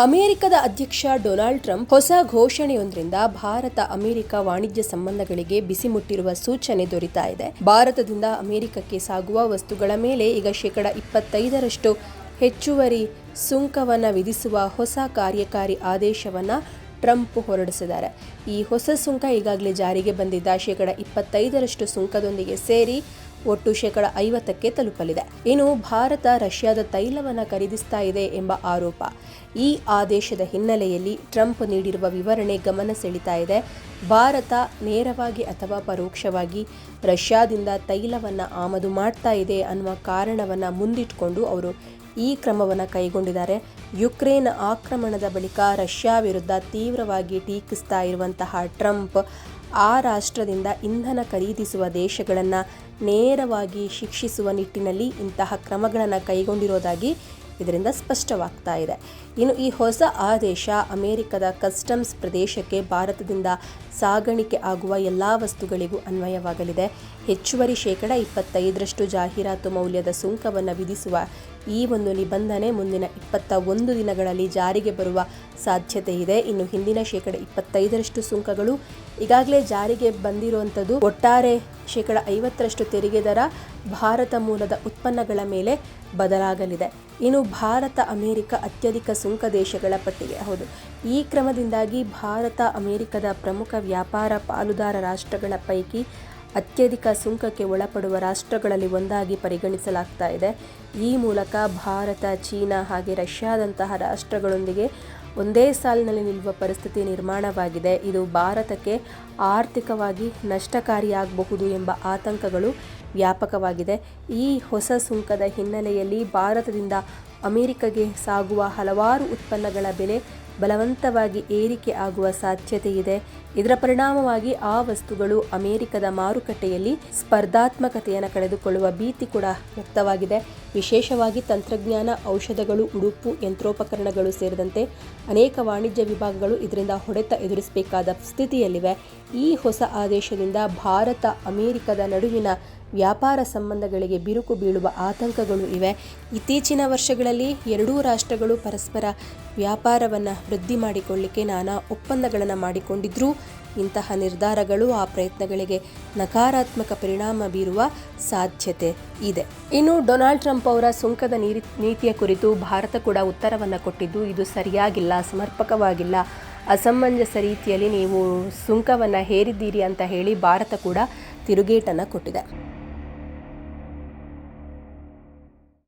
ಅಮೆರಿಕದ ಅಧ್ಯಕ್ಷ Donald Trump ಹೊಸ ಘೋಷಣೆಯೊಂದರಿಂದ ಭಾರತ ಅಮೆರಿಕ ವಾಣಿಜ್ಯ ಸಂಬಂಧಗಳಿಗೆ ಬಿಸಿ ಮುಟ್ಟಿರುವ ಸೂಚನೆ ದೊರೀತಾ ಇದೆ. ಭಾರತದಿಂದ ಅಮೆರಿಕಕ್ಕೆ ಸಾಗುವ ವಸ್ತುಗಳ ಮೇಲೆ ಈಗ 25% ಹೆಚ್ಚುವರಿ ಸುಂಕವನ್ನು ವಿಧಿಸುವ ಹೊಸ ಕಾರ್ಯಕಾರಿ ಆದೇಶವನ್ನು ಟ್ರಂಪ್ ಹೊರಡಿಸಿದ್ದಾರೆ. ಈ ಹೊಸ ಸುಂಕ ಈಗಾಗಲೇ ಜಾರಿಗೆ ಬಂದಿದ್ದ 25% ಸುಂಕದೊಂದಿಗೆ ಸೇರಿ ಒಟ್ಟು 50% ತಲುಪಲಿದೆ. ಇನ್ನು ಭಾರತ ರಷ್ಯಾದ ತೈಲವನ್ನು ಖರೀದಿಸ್ತಾ ಇದೆ ಎಂಬ ಆರೋಪ. ಈ ಆದೇಶದ ಹಿನ್ನೆಲೆಯಲ್ಲಿ ಟ್ರಂಪ್ ನೀಡಿರುವ ವಿವರಣೆ ಗಮನ ಸೆಳೀತಾ ಇದೆ. ಭಾರತ ನೇರವಾಗಿ ಅಥವಾ ಪರೋಕ್ಷವಾಗಿ ರಷ್ಯಾದಿಂದ ತೈಲವನ್ನು ಆಮದು ಮಾಡ್ತಾ ಇದೆ ಅನ್ನುವ ಕಾರಣವನ್ನು ಮುಂದಿಟ್ಟುಕೊಂಡು ಅವರು ಈ ಕ್ರಮವನ್ನು ಕೈಗೊಂಡಿದ್ದಾರೆ. ಯುಕ್ರೇನ್ ಆಕ್ರಮಣದ ಬಳಿಕ ರಷ್ಯಾ ವಿರುದ್ಧ ತೀವ್ರವಾಗಿ ಟೀಕಿಸ್ತಾ ಇರುವಂತಹ ಟ್ರಂಪ್ ಆ ರಾಷ್ಟ್ರದಿಂದ ಇಂಧನ ಖರೀದಿಸುವ ದೇಶಗಳನ್ನು ನೇರವಾಗಿ ಶಿಕ್ಷಿಸುವ ನಿಟ್ಟಿನಲ್ಲಿ ಇಂತಹ ಕ್ರಮಗಳನ್ನು ಕೈಗೊಂಡಿರೋದಾಗಿ ಇದರಿಂದ ಸ್ಪಷ್ಟವಾಗ್ತಾ ಇದೆ. ಇನ್ನು ಈ ಹೊಸ ಆದೇಶ ಅಮೆರಿಕದ ಕಸ್ಟಮ್ಸ್ ಪ್ರದೇಶಕ್ಕೆ ಭಾರತದಿಂದ ಸಾಗಾಣಿಕೆ ಆಗುವ ಎಲ್ಲ ವಸ್ತುಗಳಿಗೂ ಅನ್ವಯವಾಗಲಿದೆ. ಹೆಚ್ಚುವರಿ 25% ಜಾಹೀರಾತು ಮೌಲ್ಯದ ಸುಂಕವನ್ನು ವಿಧಿಸುವ ಈ ಒಂದು ನಿಬಂಧನೆ ಮುಂದಿನ 21 ದಿನಗಳಲ್ಲಿ ಜಾರಿಗೆ ಬರುವ ಸಾಧ್ಯತೆ ಇದೆ. ಇನ್ನು ಹಿಂದಿನ 25% ಸುಂಕಗಳು ಈಗಾಗಲೇ ಜಾರಿಗೆ ಬಂದಿರುವಂಥದ್ದು. ಒಟ್ಟಾರೆ 50% ತೆರಿಗೆ ದರ ಭಾರತ ಮೂಲದ ಉತ್ಪನ್ನಗಳ ಮೇಲೆ ಬದಲಾಗಲಿದೆ. ಇನ್ನು ಭಾರತ ಅಮೆರಿಕ ಅತ್ಯಧಿಕ ಸುಂಕ ದೇಶಗಳ ಪಟ್ಟಿಗೆ. ಹೌದು, ಈ ಕ್ರಮದಿಂದಾಗಿ ಭಾರತ ಅಮೆರಿಕದ ಪ್ರಮುಖ ವ್ಯಾಪಾರ ಪಾಲುದಾರ ರಾಷ್ಟ್ರಗಳ ಪೈಕಿ ಅತ್ಯಧಿಕ ಸುಂಕಕ್ಕೆ ಒಳಪಡುವ ರಾಷ್ಟ್ರಗಳಲ್ಲಿ ಒಂದಾಗಿ ಪರಿಗಣಿಸಲಾಗ್ತಾ ಇದೆ. ಈ ಮೂಲಕ ಭಾರತ, ಚೀನಾ ಹಾಗೆ ರಷ್ಯಾದಂತಹ ರಾಷ್ಟ್ರಗಳೊಂದಿಗೆ ಒಂದೇ ಸಾಲಿನಲ್ಲಿ ನಿಲ್ಲುವ ಪರಿಸ್ಥಿತಿ ನಿರ್ಮಾಣವಾಗಿದೆ. ಇದು ಭಾರತಕ್ಕೆ ಆರ್ಥಿಕವಾಗಿ ನಷ್ಟಕಾರಿಯಾಗಬಹುದು ಎಂಬ ಆತಂಕಗಳು ವ್ಯಾಪಕವಾಗಿದೆ. ಈ ಹೊಸ ಸುಂಕದ ಹಿನ್ನೆಲೆಯಲ್ಲಿ ಭಾರತದಿಂದ ಅಮೆರಿಕಗೆ ಸಾಗುವ ಹಲವಾರು ಉತ್ಪನ್ನಗಳ ಬೆಲೆ ಬಲವಂತವಾಗಿ ಏರಿಕೆ ಆಗುವ ಸಾಧ್ಯತೆ ಇದೆ. ಇದರ ಪರಿಣಾಮವಾಗಿ ಆ ವಸ್ತುಗಳು ಅಮೆರಿಕದ ಮಾರುಕಟ್ಟೆಯಲ್ಲಿ ಸ್ಪರ್ಧಾತ್ಮಕತೆಯನ್ನು ಕಳೆದುಕೊಳ್ಳುವ ಭೀತಿ ಕೂಡ ವ್ಯಕ್ತವಾಗಿದೆ. ವಿಶೇಷವಾಗಿ ತಂತ್ರಜ್ಞಾನ, ಔಷಧಗಳು, ಉಡುಪು, ಯಂತ್ರೋಪಕರಣಗಳು ಸೇರಿದಂತೆ ಅನೇಕ ವಾಣಿಜ್ಯ ವಿಭಾಗಗಳು ಇದರಿಂದ ಹೊಡೆತ ಎದುರಿಸಬೇಕಾದ ಸ್ಥಿತಿಯಲ್ಲಿವೆ. ಈ ಹೊಸ ಆದೇಶದಿಂದ ಭಾರತ ಅಮೆರಿಕದ ನಡುವಿನ ವ್ಯಾಪಾರ ಸಂಬಂಧಗಳಿಗೆ ಬಿರುಕು ಬೀಳುವ ಆತಂಕಗಳು ಇವೆ. ಇತ್ತೀಚಿನ ವರ್ಷಗಳಲ್ಲಿ ಎರಡೂ ರಾಷ್ಟ್ರಗಳು ಪರಸ್ಪರ ವ್ಯಾಪಾರವನ್ನು ವೃದ್ಧಿ ಮಾಡಿಕೊಳ್ಳಿಕ್ಕೆ ನಾನಾ ಒಪ್ಪಂದಗಳನ್ನು ಮಾಡಿಕೊಂಡಿದ್ರೂ ಇಂತಹ ನಿರ್ಧಾರಗಳು ಆ ಪ್ರಯತ್ನಗಳಿಗೆ ನಕಾರಾತ್ಮಕ ಪರಿಣಾಮ ಬೀರುವ ಸಾಧ್ಯತೆ ಇದೆ. ಇನ್ನು ಡೊನಾಲ್ಡ್ ಟ್ರಂಪ್ ಅವರ ಸುಂಕದ ನೀತಿಯ ಕುರಿತು ಭಾರತ ಕೂಡ ಉತ್ತರವನ್ನು ಕೊಟ್ಟಿದ್ದು, ಇದು ಸರಿಯಾಗಿಲ್ಲ, ಸಮರ್ಪಕವಾಗಿಲ್ಲ, ಅಸಮಂಜಸ ರೀತಿಯಲ್ಲಿ ನೀವು ಸುಂಕವನ್ನು ಹೇರಿದ್ದೀರಿ ಅಂತ ಹೇಳಿ ಭಾರತ ಕೂಡ ತಿರುಗೇಟನ್ನು ಕೊಟ್ಟಿದೆ.